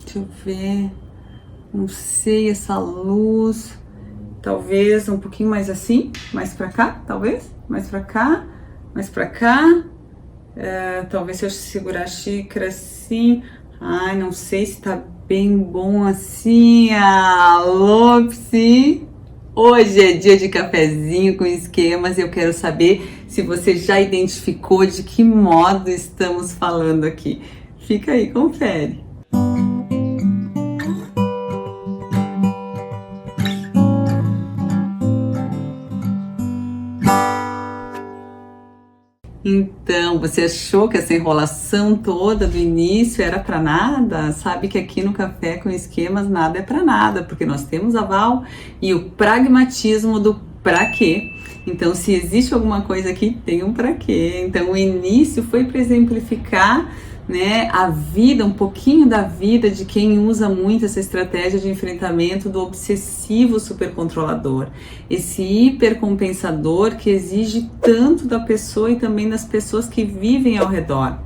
Deixa eu ver. Não sei, essa luz. Talvez um pouquinho mais assim, mais pra cá, talvez. Mais pra cá, mais pra cá. Talvez se eu segurar a xícara assim. Ai, não sei se tá bem bom assim. Alô, Psi? Hoje é dia de cafezinho com esquemas e eu quero saber se você já identificou de que modo estamos falando aqui. Fica aí, confere. Então, você achou que essa enrolação toda do início era para nada? Sabe que aqui no Café com Esquemas nada é para nada, porque nós temos aval e o pragmatismo do para quê. Então, se existe alguma coisa aqui, tem um para quê. Então, o início foi para exemplificar, né, a vida, um pouquinho da vida de quem usa muito essa estratégia de enfrentamento do obsessivo supercontrolador, esse hipercompensador que exige tanto da pessoa e também das pessoas que vivem ao redor.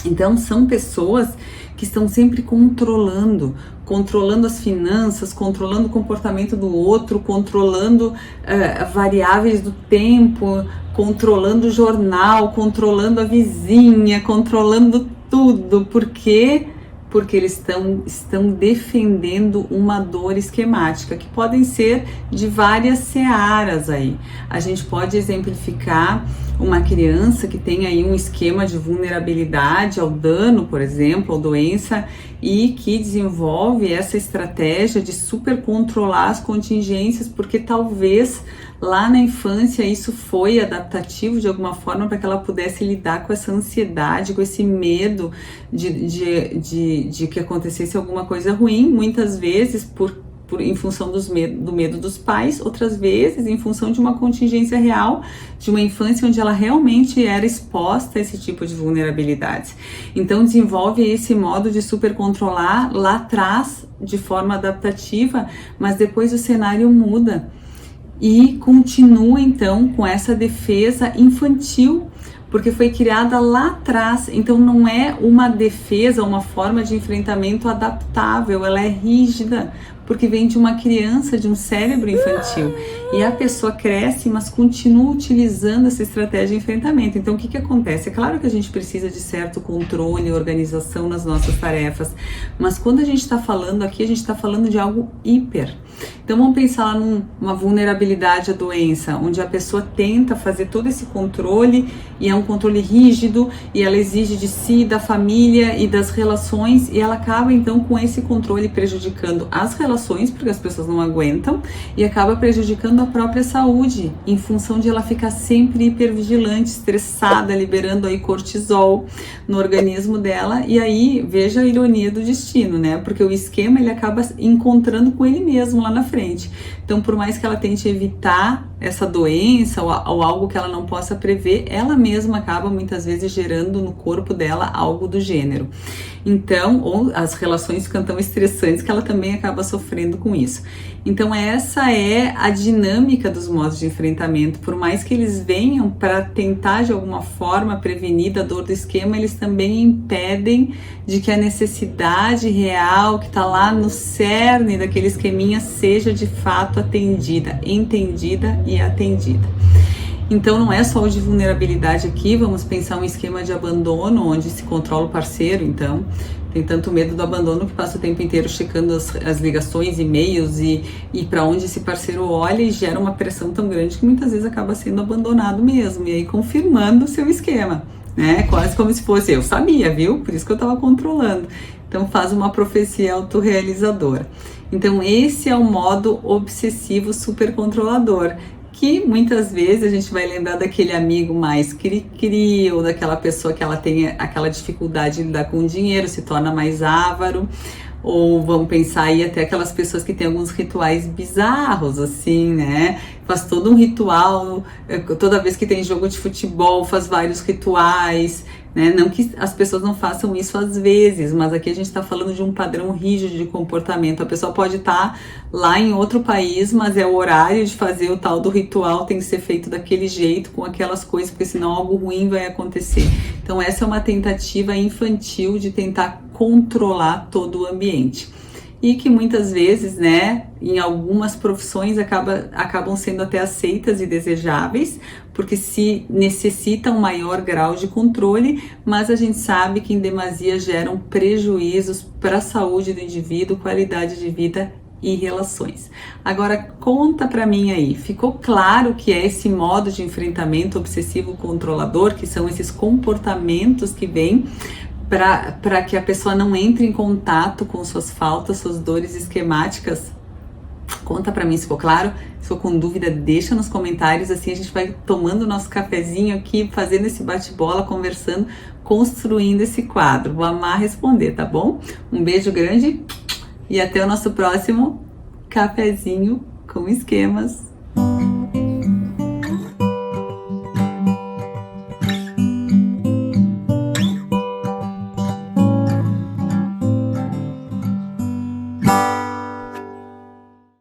Então são pessoas que estão sempre controlando as finanças, controlando o comportamento do outro, controlando variáveis do tempo, controlando o jornal, controlando a vizinha, controlando tudo. Por quê? Porque eles estão defendendo uma dor esquemática, que podem ser de várias searas aí. A gente pode exemplificar uma criança que tem aí um esquema de vulnerabilidade ao dano, por exemplo, ou doença, e que desenvolve essa estratégia de super controlar as contingências, porque talvez lá na infância isso foi adaptativo de alguma forma para que ela pudesse lidar com essa ansiedade, com esse medo de que acontecesse alguma coisa ruim, muitas vezes em função do medo dos pais, outras vezes em função de uma contingência real, de uma infância onde ela realmente era exposta a esse tipo de vulnerabilidades. Então desenvolve esse modo de super controlar lá atrás de forma adaptativa, mas depois o cenário muda e continua então com essa defesa infantil, porque foi criada lá atrás. Então não é uma defesa, uma forma de enfrentamento adaptável, ela é rígida, porque vem de uma criança, de um cérebro infantil. E a pessoa cresce, mas continua utilizando essa estratégia de enfrentamento. Então o que acontece? É claro que a gente precisa de certo controle e organização nas nossas tarefas, mas quando a gente está falando aqui, a gente está falando de algo hiper. Então vamos pensar lá numa vulnerabilidade à doença, onde a pessoa tenta fazer todo esse controle e é um controle rígido e ela exige de si, da família e das relações, e ela acaba então com esse controle prejudicando as relações, porque as pessoas não aguentam, e acaba prejudicando a própria saúde, em função de ela ficar sempre hipervigilante, estressada, liberando aí cortisol no organismo dela. E aí veja a ironia do destino, né? Porque o esquema ele acaba encontrando com ele mesmo lá na frente. Então, por mais que ela tente evitar essa doença ou algo que ela não possa prever, ela mesma acaba muitas vezes gerando no corpo dela algo do gênero. Então, ou as relações ficam tão estressantes que ela também acaba sofrendo com isso. Então, essa é a dinâmica dos modos de enfrentamento. Por mais que eles venham para tentar de alguma forma prevenir da dor do esquema, eles também impedem de que a necessidade real que está lá no cerne daquele esqueminha seja de fato atendida, entendida e atendida. Então não é só o de vulnerabilidade aqui, vamos pensar um esquema de abandono, onde se controla o parceiro. Então tem tanto medo do abandono que passa o tempo inteiro checando as ligações, e-mails e para onde esse parceiro olha, e gera uma pressão tão grande que muitas vezes acaba sendo abandonado mesmo, e aí confirmando o seu esquema, né? Quase como se fosse, eu sabia, viu? Por isso que eu estava controlando. Então faz uma profecia autorrealizadora. Então esse é o modo obsessivo supercontrolador, que muitas vezes a gente vai lembrar daquele amigo mais cri-cri, ou daquela pessoa que ela tem aquela dificuldade de lidar com o dinheiro, se torna mais avaro, ou vamos pensar aí até aquelas pessoas que têm alguns rituais bizarros, assim, né? Faz todo um ritual, toda vez que tem jogo de futebol, faz vários rituais, né? Não que as pessoas não façam isso às vezes, mas aqui a gente está falando de um padrão rígido de comportamento. A pessoa pode estar lá em outro país, mas é o horário de fazer o tal do ritual, tem que ser feito daquele jeito, com aquelas coisas, porque senão algo ruim vai acontecer. Então essa é uma tentativa infantil de tentar controlar todo o ambiente. E que muitas vezes, né, em algumas profissões acabam sendo até aceitas e desejáveis, porque se necessita um maior grau de controle, mas a gente sabe que em demasia geram prejuízos para a saúde do indivíduo, qualidade de vida e relações. Agora conta para mim aí, ficou claro que é esse modo de enfrentamento obsessivo controlador, que são esses comportamentos que vêm para que a pessoa não entre em contato com suas faltas, suas dores esquemáticas? Conta pra mim se ficou claro. Se for com dúvida, deixa nos comentários, assim a gente vai tomando o nosso cafezinho aqui, fazendo esse bate-bola, conversando, construindo esse quadro. Vou amar responder, tá bom? Um beijo grande e até o nosso próximo cafezinho com esquemas.